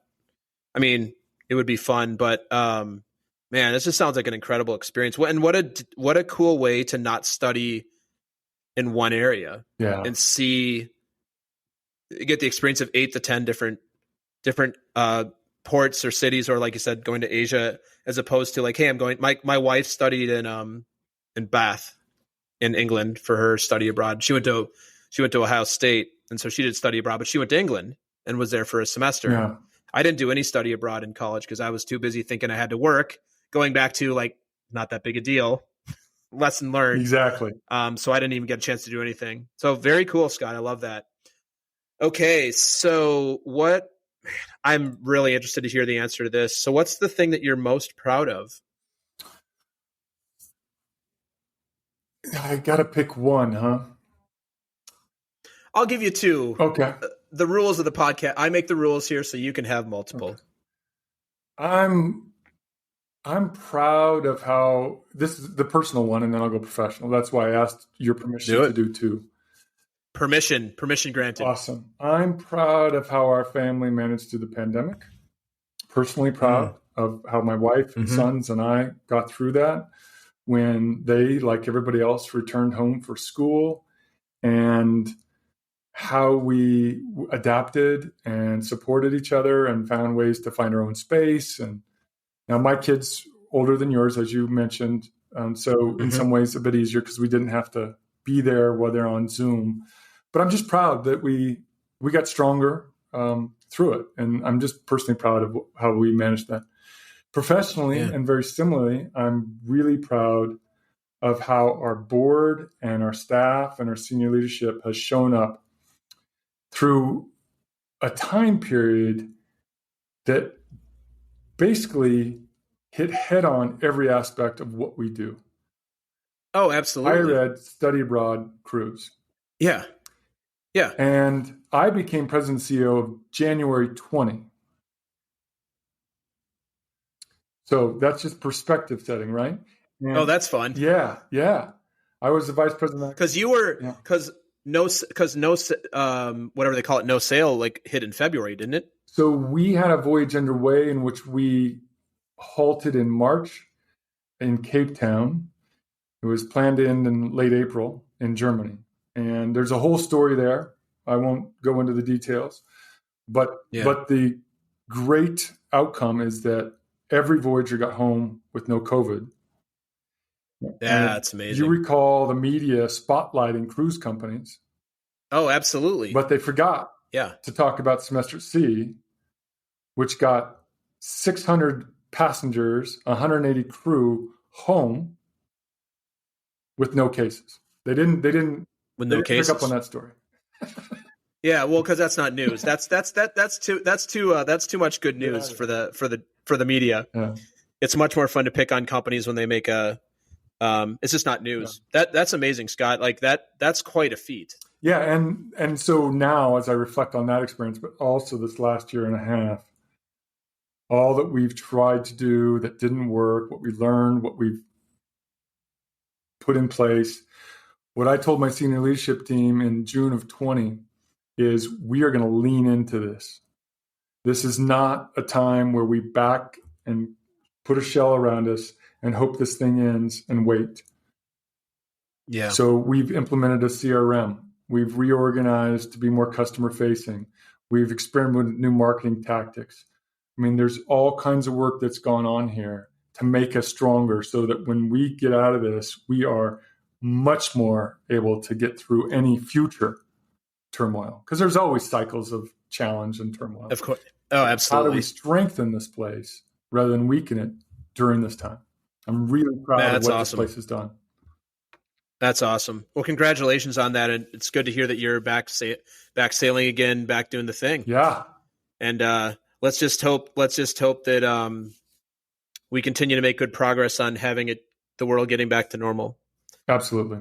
I mean, it would be fun, but man, this just sounds like an incredible experience. And what a cool way to not study in one area, and get the experience of 8 to 10 different ports or cities, or like you said, going to Asia, as opposed to like, hey, I'm going. My wife studied in Bath, in England for her study abroad. She went to Ohio State, and so she did study abroad, but she went to England and was there for a semester. Yeah. I didn't do any study abroad in college because I was too busy thinking I had to work. Going back to like, not that big a deal. Lesson learned. Exactly. So I didn't even get a chance to do anything. So very cool, Scott. I love that. Okay. So I'm really interested to hear the answer to this. So what's the thing that you're most proud of? I got to pick one, huh? I'll give you 2. Okay. The rules of the podcast. I make the rules here, so you can have multiple. Okay. I'm proud of how this is the personal one, and then I'll go professional. That's why I asked your permission to do 2. Permission granted. Awesome. I'm proud of how our family managed through the pandemic. Personally proud of how my wife and sons and I got through that when they, like everybody else, returned home for school, and how we adapted and supported each other and found ways to find our own space. And now my kid's older than yours, as you mentioned. So in some ways a bit easier because we didn't have to be there while they're on Zoom. But I'm just proud that we got stronger. through it. And I'm just personally proud of how we managed that. Professionally, and very similarly, I'm really proud of how our board and our staff and our senior leadership has shown up through a time period that basically hit head on every aspect of what we do. Oh, absolutely. Higher ed, study abroad, cruise. Yeah. Yeah. And I became president and CEO of January 20. So that's just perspective setting, right? And that's fun. Yeah. I was the vice president. Because you were, because whatever they call it, no sale, like hit in February, didn't it? So we had a voyage underway in which we halted in March in Cape Town. It was planned to end in late April in Germany. And there's a whole story there. I won't go into the details. But the great outcome is that every voyager got home with no COVID. That's amazing. You recall the media spotlighting cruise companies. Oh, absolutely. But they forgot to talk about Semester C, which got 600 passengers, 180 crew home with no cases. They didn't pick up on that story. Yeah, well, because that's not news. That's too much good news for the media. Yeah. It's much more fun to pick on companies when they make a. It's just not news. Yeah. That's amazing, Scott. Like that's quite a feat. Yeah, and so now as I reflect on that experience, but also this last year and a half, all that we've tried to do that didn't work, what we learned, what we've put in place, what I told my senior leadership team in June of 20 is we are going to lean into this. This is not a time where we back and put a shell around us and hope this thing ends and wait. Yeah. So we've implemented a CRM. We've reorganized to be more customer facing. We've experimented with new marketing tactics. I mean, there's all kinds of work that's gone on here to make us stronger so that when we get out of this, we are much more able to get through any future turmoil. Because there's always cycles of challenge and turmoil. Of course. Oh, absolutely. How do we strengthen this place rather than weaken it during this time? I'm really proud of what this place has done. That's awesome. Well, congratulations on that. And it's good to hear that you're back sailing again, back doing the thing. Yeah. And let's just hope that we continue to make good progress on having the world getting back to normal. Absolutely.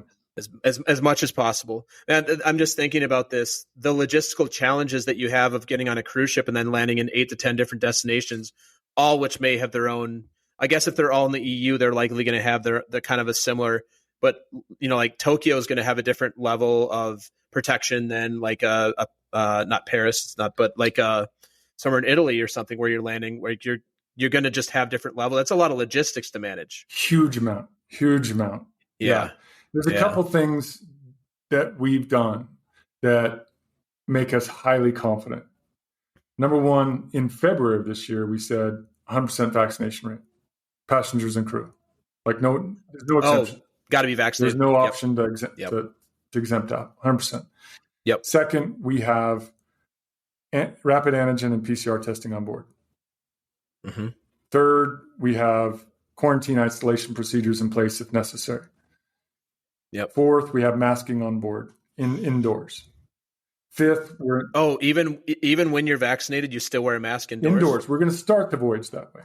As much as possible. And I'm just thinking about this, the logistical challenges that you have of getting on a cruise ship and then landing in 8 to 10 different destinations, all which may have their own, I guess if they're all in the EU, they're likely going to have their kind of a similar, but like Tokyo is going to have a different level of protection than like not Paris, it's not, but like somewhere in Italy or something where you're landing, where you're going to just have different level. That's a lot of logistics to manage. Huge amount. Yeah. There's a couple things that we've done that make us highly confident. Number one, in February of this year, we said 100% vaccination rate, passengers and crew. Like there's no exemption. Got to be vaccinated. There's no option to exempt out, 100%. Yep. Second, we have rapid antigen and PCR testing on board. Mm-hmm. Third, we have quarantine isolation procedures in place if necessary. Yep. Fourth, we have masking on board indoors. Fifth, even when you're vaccinated, you still wear a mask indoors? Indoors. We're going to start the voyage that way.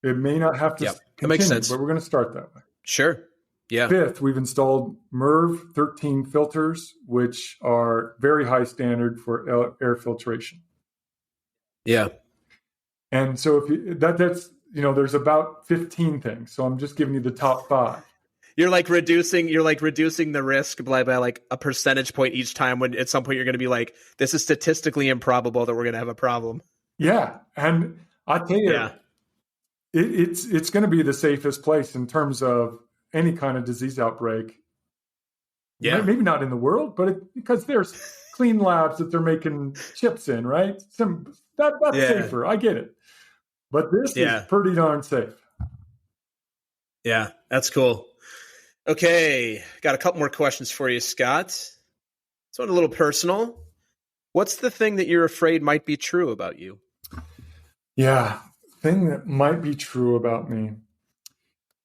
It may not have to continue, that makes sense. But we're going to start that way. Sure. Yeah. Fifth, we've installed MERV 13 filters, which are very high standard for air filtration. Yeah. And so if that's there's about 15 things. So I'm just giving you the top 5. You're reducing the risk by like a percentage point each time, when at some point you're going to be like, this is statistically improbable that we're going to have a problem. Yeah. And I tell you, it's going to be the safest place in terms of any kind of disease outbreak. Yeah. Maybe not in the world, but because there's clean labs that they're making chips in, right? That's safer. I get it. But this is pretty darn safe. Yeah, that's cool. Okay, got a couple more questions for you, Scott. This one a little personal. What's the thing that you're afraid might be true about you? Yeah, thing that might be true about me.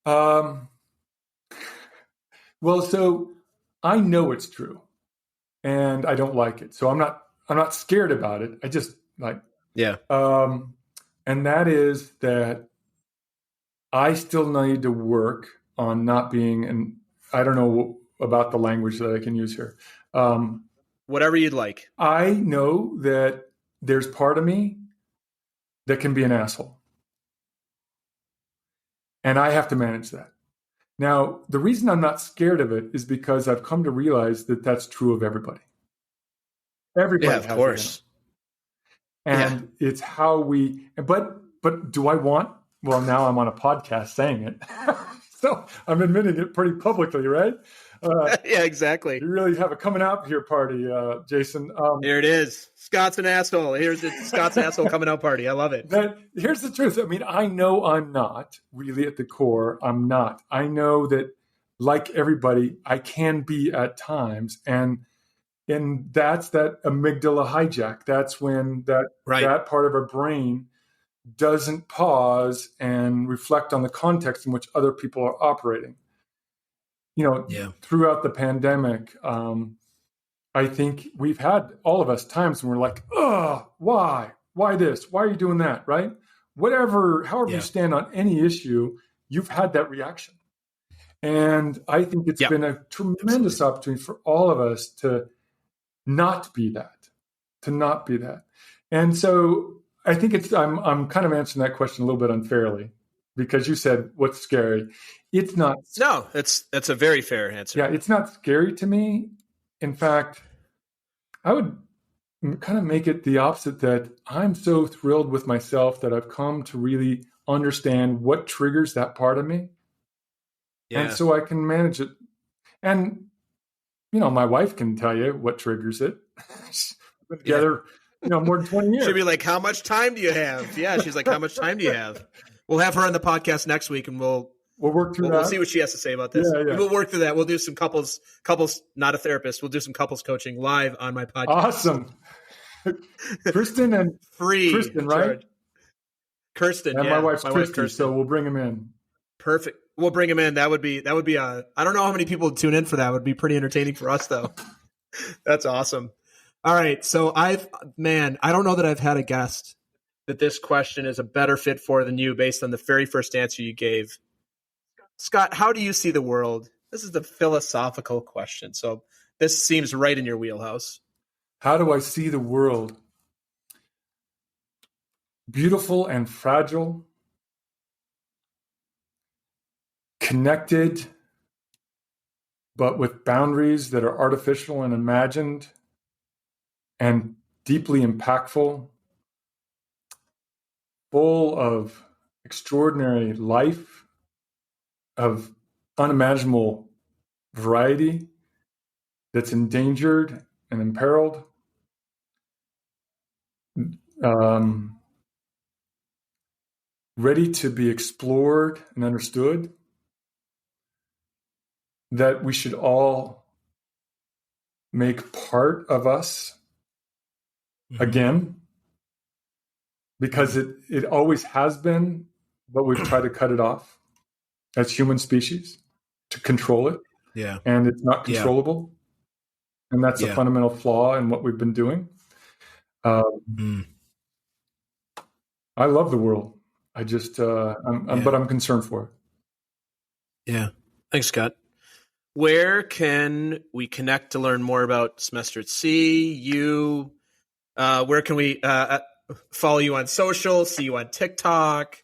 Well, so I know it's true, and I don't like it. So I'm not scared about it. I just like, Yeah. And that is that I still need to work on not being, and I don't know about the language that I can use here. Whatever you'd like. I know that there's part of me that can be an asshole. And I have to manage that. Now, the reason I'm not scared of it is because I've come to realize that that's true of everybody. Everybody Yeah, of has course. it in them. And it's how we, but do I want, well, now I'm on a podcast saying it. So I'm admitting it pretty publicly, right? Yeah, exactly. You really have a coming out here party, Jason. Here it is. Scott's an asshole. Here's the Scott's an asshole coming out party. I love it. Here's the truth. I mean, I know I'm not really at the core. I'm not. I know that, like everybody, I can be at times, and that's that amygdala hijack. That's when that part of our brain doesn't pause and reflect on the context in which other people are operating. Throughout the pandemic, I think we've had, all of us, times when we're like, oh, why this? Why are you doing that? Right? However you stand on any issue, you've had that reaction. And I think it's been a tremendous opportunity for all of us to not be that. And so I think I'm kind of answering that question a little bit unfairly, because you said, what's scary? It's not. No, that's a very fair answer. Yeah, it's not scary to me. In fact, I would kind of make it the opposite, that I'm so thrilled with myself that I've come to really understand what triggers that part of me. Yeah. And so I can manage it. And, my wife can tell you what triggers it. We've been together, more than 20 years. She'd be like, how much time do you have? Yeah, she's like, how much time do you have? We'll have her on the podcast next week, and we'll work through that. We'll see what she has to say about this. Yeah. We'll work through that. We'll do some couples, not a therapist. We'll do some couples coaching live on my podcast. Awesome. Kristen and free. Kristen, right? Kirsten. And my wife's Kristen, so we'll bring him in. Perfect. We'll bring him in. That would be I don't know how many people would tune in for that. It would be pretty entertaining for us, though. That's awesome. All right. So I don't know that I've had a guest that this question is a better fit for than you, based on the very first answer you gave. Scott, how do you see the world? This is the philosophical question. So this seems right in your wheelhouse. How do I see the world? Beautiful and fragile, connected, but with boundaries that are artificial and imagined, and deeply impactful, full of extraordinary life, of unimaginable variety that's endangered and imperiled. Ready to be explored and understood, that we should all make part of us again, because it always has been, but we've tried to cut it off as human species to control it. Yeah. And it's not controllable. And that's a fundamental flaw in what we've been doing. I love the world. I just, but I'm concerned for it. Yeah. Thanks, Scott. Where can we connect to learn more about Semester at Sea? You, where can we follow you on social, see you on TikTok,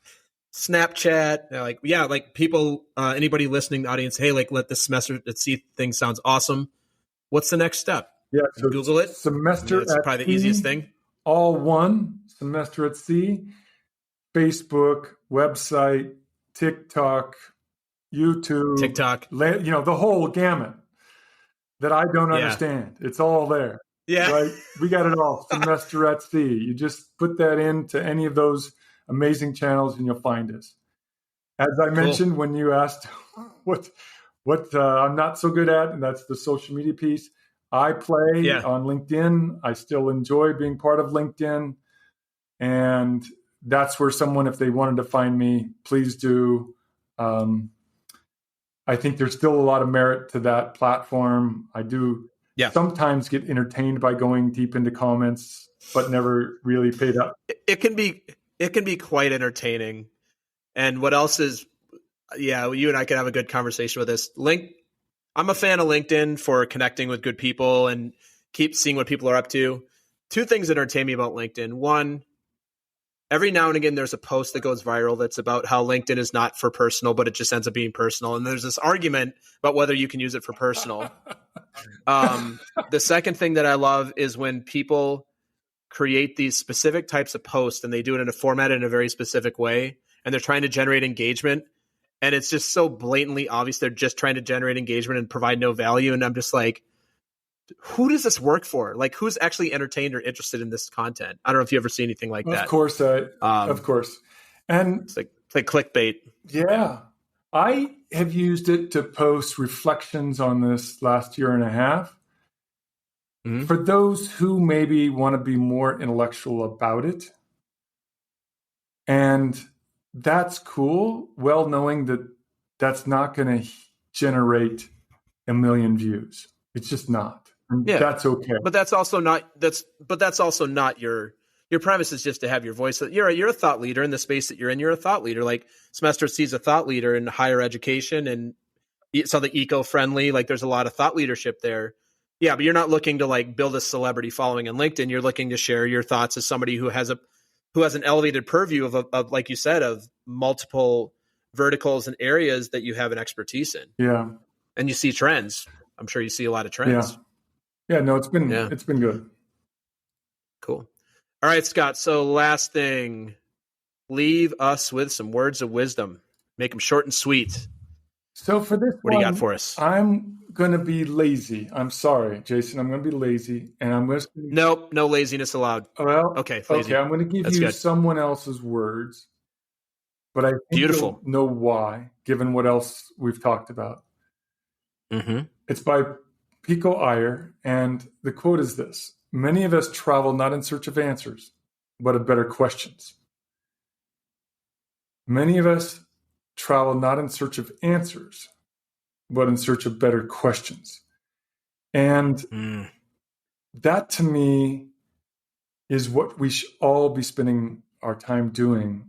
Snapchat? Like people, anybody listening, the audience, hey, let the Semester at Sea thing sounds awesome. What's the next step? Yeah, so Google it. Semester that's at probably the Sea, easiest thing. All one, Semester at Sea. Facebook, website, TikTok, YouTube, the whole gamut that I don't understand. It's all there. Yeah. Right? We got it all. Semester at Sea. You just put that into any of those amazing channels and you'll find us. As I mentioned when you asked what I'm not so good at, and that's the social media piece, I play Yeah. on LinkedIn. I still enjoy being part of LinkedIn. And that's where someone, if they wanted to find me, please do. I think there's still a lot of merit to that platform. I do sometimes get entertained by going deep into comments, but never really paid up. It can be quite entertaining. And what else is, you and I can have a good conversation with this. I'm a fan of LinkedIn for connecting with good people and keep seeing what people are up to. Two things that entertain me about LinkedIn. One, every now and again, there's a post that goes viral that's about how LinkedIn is not for personal, but it just ends up being personal. And there's this argument about whether you can use it for personal. The second thing that I love is when people create these specific types of posts and they do it in a format in a very specific way, and they're trying to generate engagement. And it's just so blatantly obvious they're just trying to generate engagement and provide no value. And I'm just like, who does this work for? Like, who's actually entertained or interested in this content? I don't know if you ever see anything like that. Of course. And it's like clickbait. Yeah. I have used it to post reflections on this last year and a half. Mm-hmm. For those who maybe want to be more intellectual about it. And that's cool, well knowing that that's not going to generate 1 million views. It's just not. And that's okay. But that's also not your premise is just to have your voice. You're a thought leader in the space that you're in. You're a thought leader. Like Semester C's a thought leader in higher education and something eco-friendly. Like there's a lot of thought leadership there. Yeah, but you're not looking to like build a celebrity following on LinkedIn. You're looking to share your thoughts as somebody who has an elevated purview of like you said, of multiple verticals and areas that you have an expertise in. Yeah. And you see trends. I'm sure you see a lot of trends. Yeah, no, it's been good. Cool. All right, Scott. So last thing, leave us with some words of wisdom. Make them short and sweet. So for this what do you got for us? I'm going to be lazy. I'm sorry, Jason. I'm going to be lazy. And I'm going to... Nope, no laziness allowed. Well, okay, lazy. I'm going to give you someone else's words. But I think you'll know why, given what else we've talked about. Mm-hmm. It's by Pico Iyer. And the quote is this: many of us travel not in search of answers, but of better questions. Many of us travel not in search of answers, but in search of better questions. And that to me is what we should all be spending our time doing,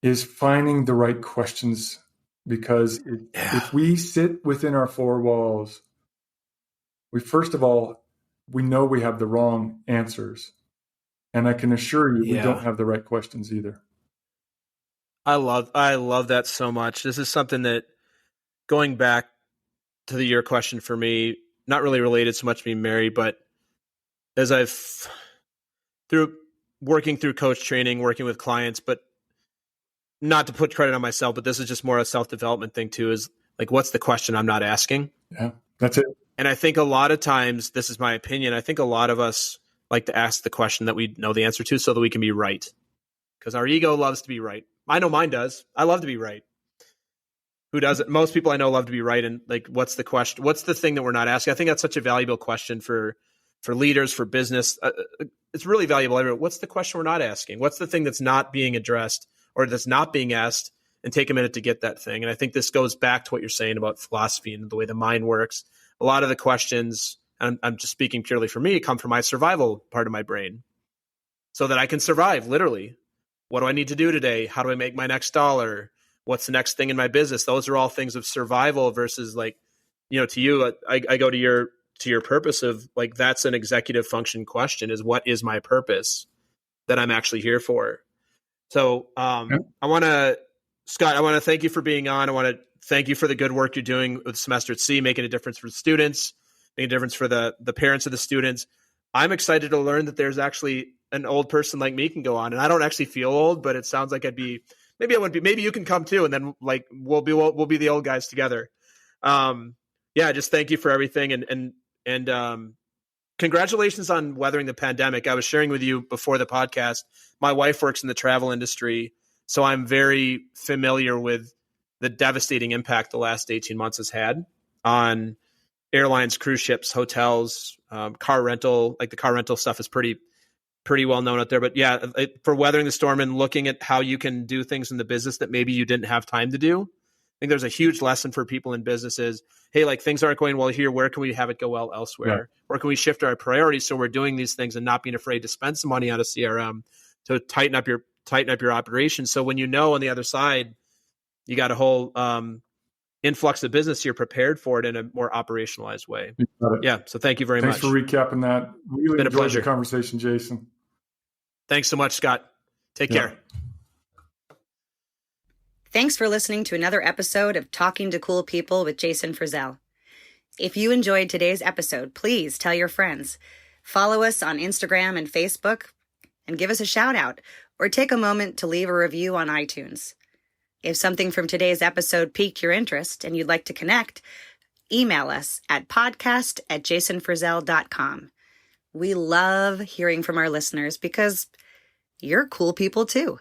is finding the right questions. Because if we sit within our four walls, first of all, we know we have the wrong answers. And I can assure you, we don't have the right questions either. I love that so much. This is something that, going back to your question for me, not really related so much to being married, but as through working through coach training, working with clients, but not to put credit on myself, but this is just more a self-development thing too, is like, what's the question I'm not asking? Yeah, that's it. And I think a lot of times, this is my opinion, I think a lot of us like to ask the question that we know the answer to so that we can be right. Because our ego loves to be right. I know mine does. I love to be right. Who doesn't? Most people I know love to be right. And like, what's the question? What's the thing that we're not asking? I think that's such a valuable question for leaders, for business. It's really valuable. What's the question we're not asking? What's the thing that's not being addressed or that's not being asked? And take a minute to get that thing. And I think this goes back to what you're saying about philosophy and the way the mind works. A lot of the questions, and I'm just speaking purely for me, come from my survival part of my brain so that I can survive, literally. What do I need to do today? How do I make my next dollar? What's the next thing in my business? Those are all things of survival versus like, to you, I go to your purpose of like, that's an executive function question, is what is my purpose that I'm actually here for? So Scott, I want to thank you for being on. I want to thank you for the good work you're doing with Semester at Sea, making a difference for the students, making a difference for the parents of the students. I'm excited to learn that there's actually an old person like me can go on, and I don't actually feel old, but it sounds like maybe I wouldn't be, maybe you can come too. And then like, we'll be the old guys together. Just thank you for everything. And congratulations on weathering the pandemic. I was sharing with you before the podcast, my wife works in the travel industry, so I'm very familiar with the devastating impact the last 18 months has had on airlines, cruise ships, hotels, car rental. Like the car rental stuff is pretty well known out there. But yeah, for weathering the storm and looking at how you can do things in the business that maybe you didn't have time to do. I think there's a huge lesson for people in businesses. Hey, like things aren't going well here. Where can we have it go well elsewhere? Yeah. Where can we shift our priorities so we're doing these things and not being afraid to spend some money on a CRM to tighten up your operation. So when on the other side, you got a whole influx of business, you're prepared for it in a more operationalized way. Yeah. So thank you very much. Thanks for recapping that. Really been enjoyed the conversation, Jason. Thanks so much, Scott. Take care. Thanks for listening to another episode of Talking to Cool People with Jason Frizzell. If you enjoyed today's episode, please tell your friends. Follow us on Instagram and Facebook and give us a shout out or take a moment to leave a review on iTunes. If something from today's episode piqued your interest and you'd like to connect, email us at podcast@jasonfrizzell.com. We love hearing from our listeners because you're cool people too.